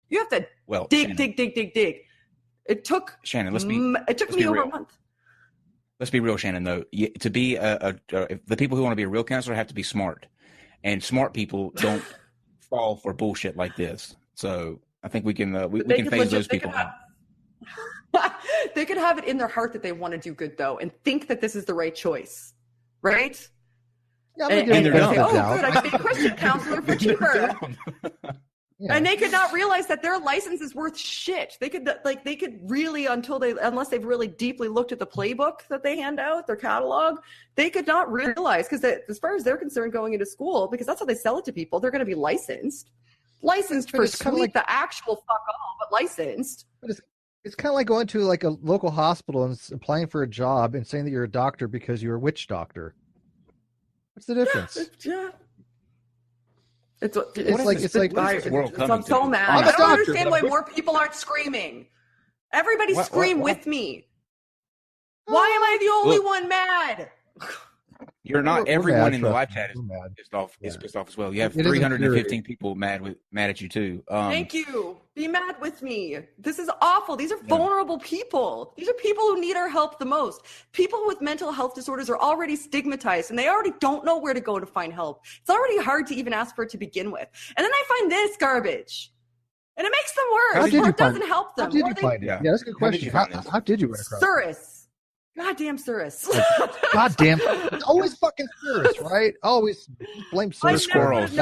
You have to dig. It took Shannon. It took me over a month. Let's be real, Shannon. Though, to be the people who want to be a real counselor have to be smart, and smart people don't fall for bullshit like this. So I think we can phase those people out. They could have it in their heart that they want to do good, though, and think that this is the right choice, right? Yeah, and they're say, "Oh, good, I can be a Christian counselor for cheaper." Yeah. And they could not realize that their license is worth shit. They could really, unless they've really deeply looked at the playbook that they hand out, their catalog, they could not realize, because as far as they're concerned, going into school, because that's how they sell it to people, they're going to be licensed for sweet, the actual fuck all, but licensed. But it's kind of like going to like a local hospital and applying for a job and saying that you're a doctor because you're a witch doctor. What's the difference? Yeah. I'm so mad. I don't understand why more people aren't screaming. Everybody scream with me. Why am I the only one mad? You're not. Everyone in the live chat is pissed off as well. You have 315 people mad at you too. Thank you. Be mad with me. This is awful. These are vulnerable people. These are people who need our help the most. People with mental health disorders are already stigmatized, and they already don't know where to go to find help. It's already hard to even ask for it to begin with. And then I find this garbage, and it makes them worse. It doesn't help them. How did you find it? Yeah, that's a good question. How did you run across it? Surus. Goddamn Surus. Goddamn. It's always fucking Surus, right? Always blame Surus. Squirrels.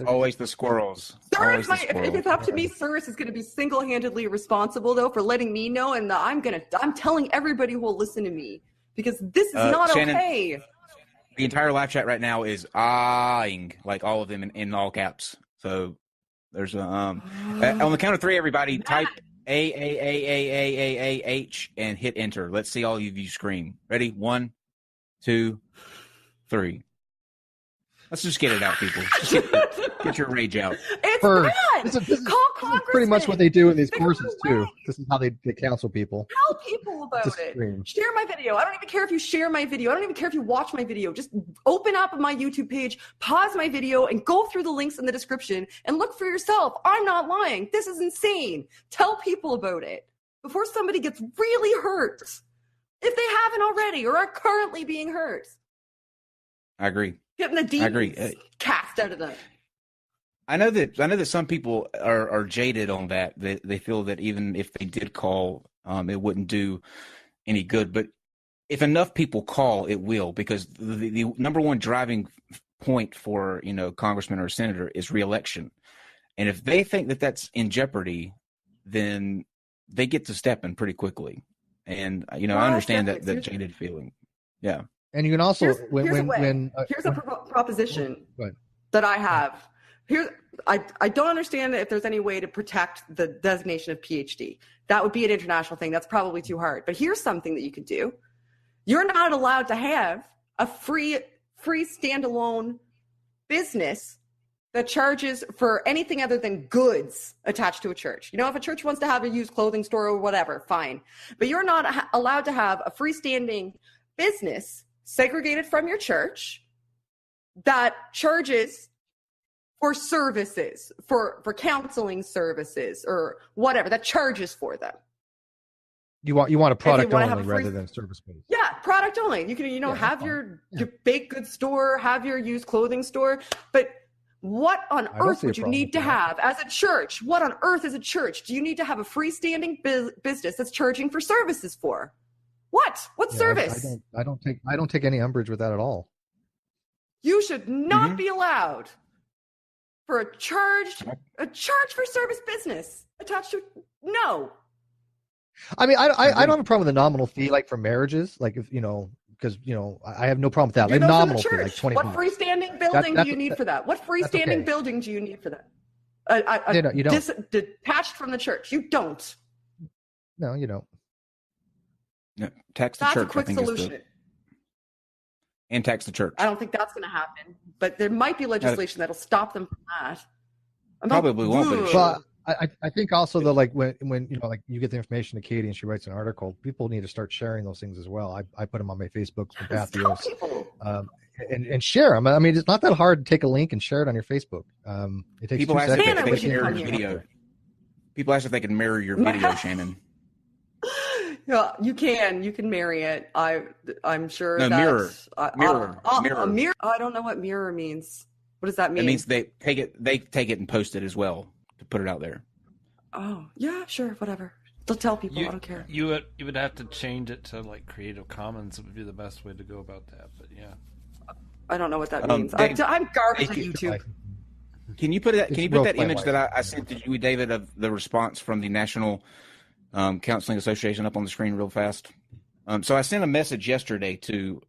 Always the squirrels. Surus, if it's up to me, Surus is going to be single-handedly responsible, though, for letting me know, and I'm telling everybody who will listen to me, because this is not Shannon, okay. The entire live chat right now is ahhing, like all of them in all caps. So there's on the count of three, everybody type A-A-A-A-A-A-H and hit enter. Let's see all of you scream. Ready? 1, 2, 3. Let's just get it out, people. Get your rage out. It's bad. This is pretty much what they do in these courses, too. This is how they counsel people. Tell people about it. Share my video. I don't even care if you share my video. I don't even care if you watch my video. Just open up my YouTube page, pause my video, and go through the links in the description and look for yourself. I'm not lying. This is insane. Tell people about it before somebody gets really hurt, if they haven't already or are currently being hurt. I agree. Getting the demons cast out of them. I know that some people are jaded on that. They feel that even if they did call, it wouldn't do any good. But if enough people call, it will, because the number one driving point for congressman or senator is reelection. And if they think that that's in jeopardy, then they get to stepping pretty quickly. And I understand that jaded feeling. Yeah. And you can also here's a proposition that I have. I don't understand if there's any way to protect the designation of PhD. That would be an international thing. That's probably too hard. But here's something that you could do. You're not allowed to have a free standalone business that charges for anything other than goods attached to a church. If a church wants to have a used clothing store or whatever, fine. But you're not allowed to have a freestanding business segregated from your church that charges for services, for counseling services or whatever, that charges for them. You want a product only rather than service based. Yeah, product only. You can have your baked goods store, have your used clothing store, but what on earth would you need to have as a church? What on earth as a church do you need to have a freestanding business that's charging for services for? What service? I don't take any umbrage with that at all. You should not be allowed for a charge for service business attached to no. I mean, I don't have a problem with a nominal fee, like for marriages, like if because I have no problem with that. Like nominal fee, like $20. What freestanding building do you need for that? What freestanding building do you need for that? You don't. Detached from the church. You don't. No, you don't. No, tax the church. That's a quick solution. And tax the church. I don't think that's going to happen, but there might be legislation that'll stop them from that. Probably won't. But I think also though, like when like you get the information to Katie and she writes an article, people need to start sharing those things as well. I put them on my Facebook for Pathos, and share them. I mean, it's not that hard to take a link and share it on your Facebook. It takes people 2 seconds. Hannah, they share a video. People asked if they could mirror your video, Shannon. Yeah, you can marry it. I'm sure. No, mirror. Mirror. A mirror. I don't know what mirror means. What does that mean? It means they take it and post it as well to put it out there. Oh, yeah, sure, whatever. They'll tell people. I don't care. You would have to change it to like Creative Commons. It would be the best way to go about that. But yeah, I don't know what that means. I'm garbage at YouTube. Can you put that? Can you put that image that I sent to you, David, of the response from the National Counseling Association up on the screen real fast? So I sent a message yesterday to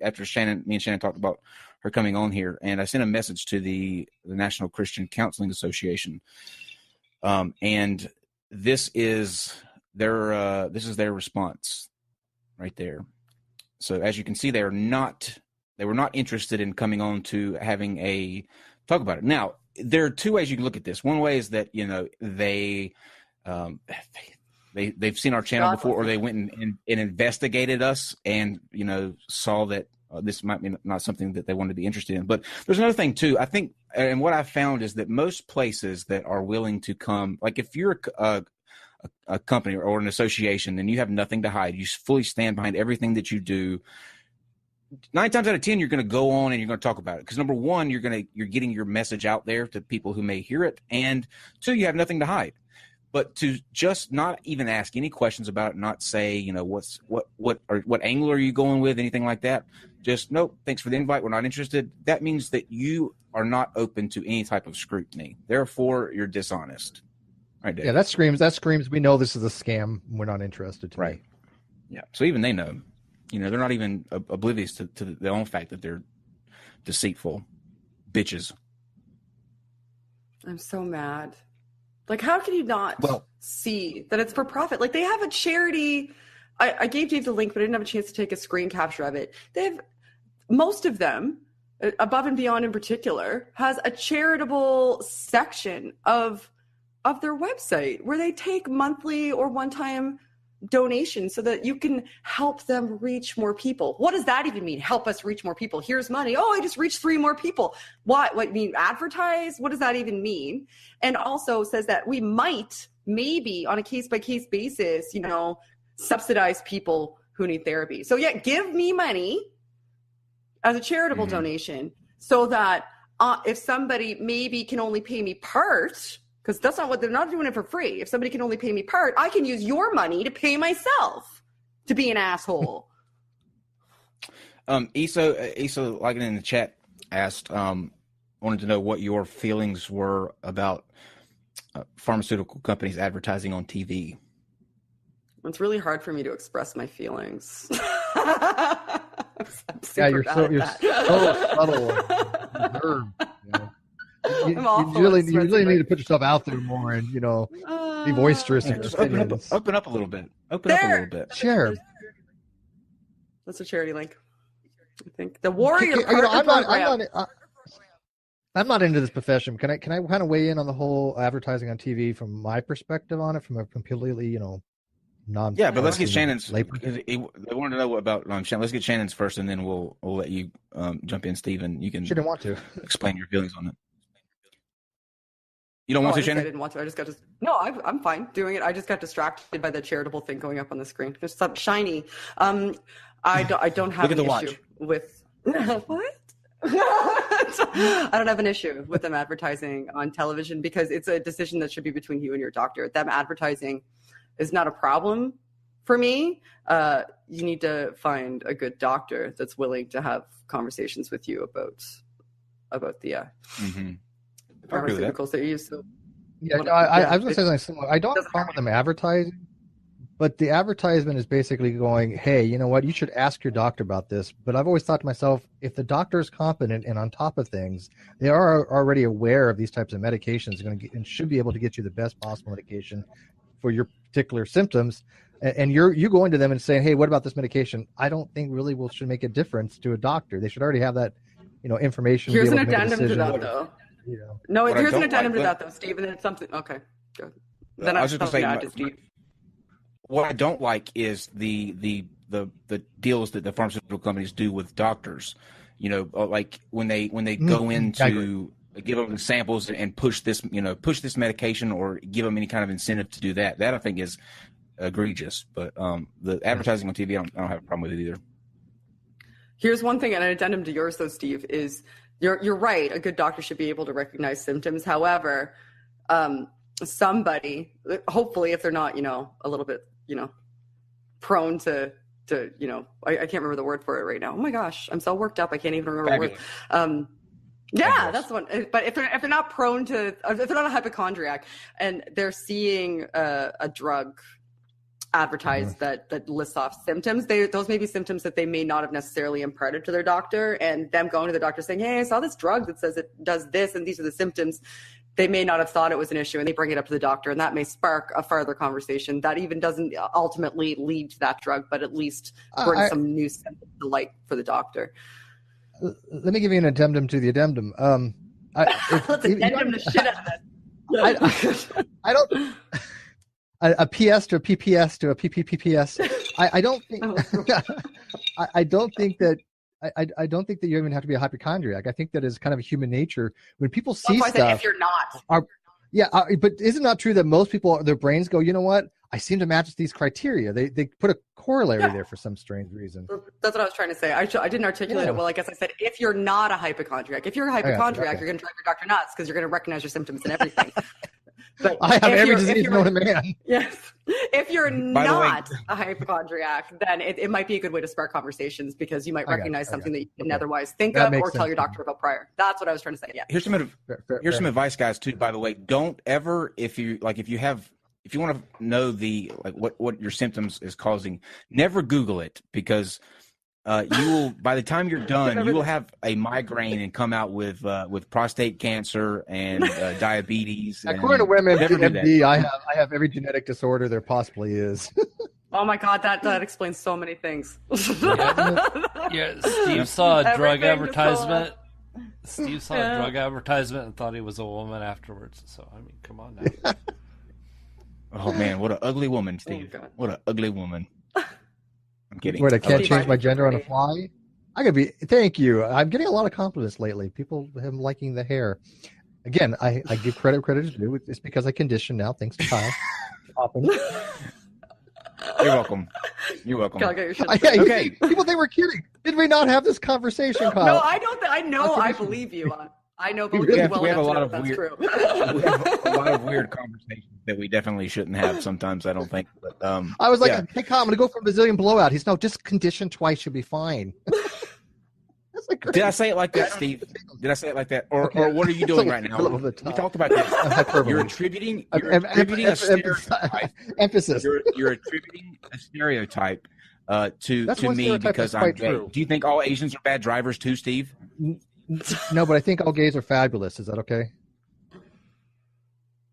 after me and Shannon talked about her coming on here, and I sent a message to the National Christian Counseling Association, and this is their response right there. So as you can see, they were not interested in coming on to having a talk about it. Now, there are two ways you can look at this. One way is that, they've seen our channel before, or they went and investigated us and, saw that this might be not something that they wanted to be interested in. But there's another thing too. I think, and what I found is that most places that are willing to come, like if you're a company or an association and you have nothing to hide, you fully stand behind everything that you do, 9 times out of 10, you're going to go on and you're going to talk about it. Because number one, you're getting your message out there to people who may hear it. And 2, you have nothing to hide. But to just not even ask any questions about it, not say, what angle are you going with, anything like that. Just, nope, thanks for the invite. We're not interested. That means that you are not open to any type of scrutiny. Therefore, you're dishonest. Right, Dave? Yeah, that screams. We know this is a scam. We're not interested. Right. Yeah. So even they know. They're not even oblivious to their own fact that they're deceitful bitches. I'm so mad. Like, how can you not see that it's for profit? Like, they have a charity. I gave Dave the link, but I didn't have a chance to take a screen capture of it. They have, most of them, Above and Beyond in particular, has a charitable section of their website where they take monthly or one-time donations so that you can help them reach more people. What does that even mean? Help us reach more people. Here's money. Oh, I just reached 3 more people. What mean advertise? What does that even mean? And also says that we might, maybe on a case-by-case basis, subsidize people who need therapy. So yeah, give me money as a charitable donation so that if somebody maybe can only pay me part, because that's not what they're not doing it for free. If somebody can only pay me part, I can use your money to pay myself to be an asshole. Isa, like in the chat, asked, wanted to know what your feelings were about pharmaceutical companies advertising on TV. It's really hard for me to express my feelings. You're so subtle. You really need to put yourself out there more and be boisterous. And just open up a little bit. Open up a little bit. Share. That's a charity link. I think the Warrior. I'm not into this profession. Can I kind of weigh in on the whole advertising on TV from my perspective on it, from a completely non. Yeah, but let's get Shannon's. They wanted to know about Shannon. Let's get Shannon's first, and then we'll let you jump in, Stephen. You can. She didn't want to explain your feelings on it. You don't want to, Shannon? I didn't want to. I just got to. No, I'm fine doing it. I just got distracted by the charitable thing going up on the screen. There's something shiny. I don't have an issue with what? I don't have an issue with them advertising on television because it's a decision that should be between you and your doctor. Them advertising is not a problem for me. You need to find a good doctor that's willing to have conversations with you about the pharmaceuticals that you use. So, I was going to say something similar. I don't have a problem with them advertising, but the advertisement is basically going, hey, you know what? You should ask your doctor about this. But I've always thought to myself, if the doctor is competent and on top of things, they are already aware of these types of medications and should be able to get you the best possible medication for your particular symptoms. And you going to them and saying, hey, what about this medication? I don't think really should make a difference to a doctor. They should already have that, information. Here's an addendum to that, though. No, here's an addendum to that, though, Steve. And it's something. Okay, good. Then I was just going to say, what I don't like is the deals that the pharmaceutical companies do with doctors. Like when they go into give them the samples and push this medication or give them any kind of incentive to do that. That I think is egregious. But the advertising on TV, I don't have a problem with it either. Here's one thing, and an addendum to yours, though, Steve, is you're right. A good doctor should be able to recognize symptoms. However, somebody, hopefully, if they're not, a little bit, prone to I can't remember the word for it right now. Oh my gosh, I'm so worked up. I can't even remember the word. Yeah, that's one. But if they're not prone to, if they're not a hypochondriac and they're seeing a drug advertised that lists off symptoms, those may be symptoms that they may not have necessarily imparted to their doctor, and them going to the doctor saying, hey, I saw this drug that says it does this and these are the symptoms. They may not have thought it was an issue, and they bring it up to the doctor, and that may spark a further conversation that even doesn't ultimately lead to that drug, but at least bring some new symptoms to light for the doctor. Let me give you an addendum to the addendum. Let's addendum the shit out of it. I don't. A PS to a PPS to a PPPS. I don't think. I don't think that. I don't think that you even have to be a hypochondriac. I think that is kind of a human nature. When people see stuff, if you're not, but is it not true that most people, their brains go, you know what? I seem to match these criteria. They put a corollary there for some strange reason. That's what I was trying to say. I didn't articulate it well. I guess I said if you're not a hypochondriac. If you're a hypochondriac, you're going to drive your doctor nuts because you're going to recognize your symptoms and everything. But I have every disease known to man. Yes. If you're not a hypochondriac, then it might be a good way to spark conversations because you might recognize something that you didn't otherwise think of or tell your doctor about prior. That's what I was trying to say. Yeah. Here's some advice, guys, too, by the way. Don't ever, if you want to know what your symptoms is causing, never Google it, because you will, by the time you're done, you will have a migraine and come out with prostate cancer and diabetes. According to women, MD, I have every genetic disorder there possibly is. Oh my God, that explains so many things. Yeah, Steve saw a drug advertisement. Steve saw a drug advertisement and thought he was a woman afterwards. So I mean, come on now. Oh man, what an ugly woman, Steve! Oh, what an ugly woman. I'm kidding. Wait, I can't change my gender on the fly? Thank you. I'm getting a lot of compliments lately. People have liking the hair. Again, I give credit is due. It's because I condition now, thanks to Kyle. You're welcome. You're welcome. Okay. People think we're kidding. Did we not have this conversation, Kyle? No, I don't. I know. I believe you. I know both of you well enough to know that's true. We have a lot of weird conversations that we definitely shouldn't have sometimes, I don't think. But, I was like, hey, Kyle, I'm going to go for a Brazilian blowout. He's just conditioned twice should be fine. Did I say it like that, Steve? Did I say it like that? Or what are you doing right now? We talked about this. You're attributing a stereotype. Emphasis. You're attributing a stereotype to me because I'm gay. True. Do you think all Asians are bad drivers too, Steve? No, but I think all gays are fabulous. Is that okay?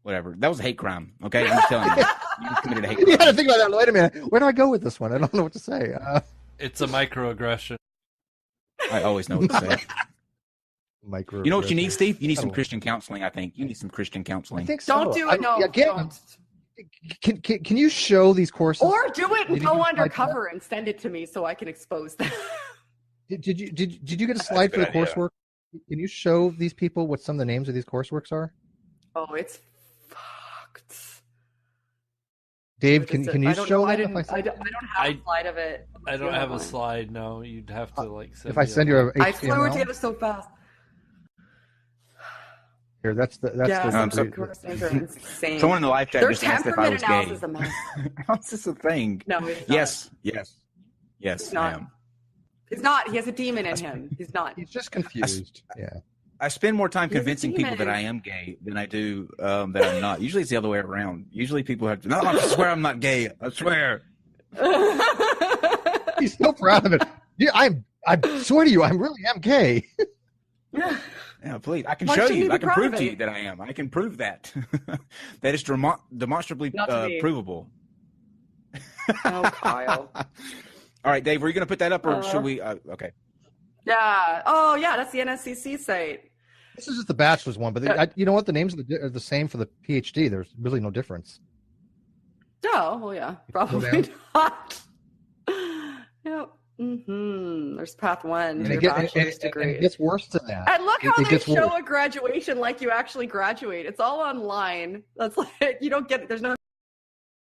Whatever. That was a hate crime. Okay, I'm just telling you. You just committed a hate crime. You had to think about that. Wait a minute. Where do I go with this one? I don't know what to say. It's a microaggression. I always know what to say. You know what you need, Steve? You need some Christian counseling. I think you need some Christian counseling. I think so. Don't do it. No. Can you show these courses, or do it and go undercover and send it to me so I can expose them? Did you get a slide for the coursework? Can you show these people what some of the names of these courseworks are? Oh, it's fucked. Dave, can you show I them? don't have a slide of it. I don't have a slide. No, you'd have to send. If I send you a HTML? I flew it together so fast. Here, that's insane. Someone in the live chat just asked if I was gay. How's this a thing? No, it's not. Yes, I am. He's not. He has a demon in him. He's not. He's just confused. I spend more time convincing people that I am gay than I do that I'm not. Usually it's the other way around. Usually people have to, no, I swear I'm not gay. I swear. He's so proud of it. Yeah, I swear to you, I really am gay. Yeah, please. I can show you. I can prove to you that I am. I can prove that. That is demonstrably provable. Oh, Kyle. All right, Dave, were you going to put that up or should we? Okay. Yeah. Oh, yeah. That's the NSCC site. This is just the bachelor's one, but you know what? The names are the same for the PhD. There's really no difference. Oh, well, yeah. Probably not. Yep. There's path one to And your bachelor's degree. And it gets worse than that. And look how they show worse. a graduation like you actually graduate. It's all online. That's like, you don't get, there's no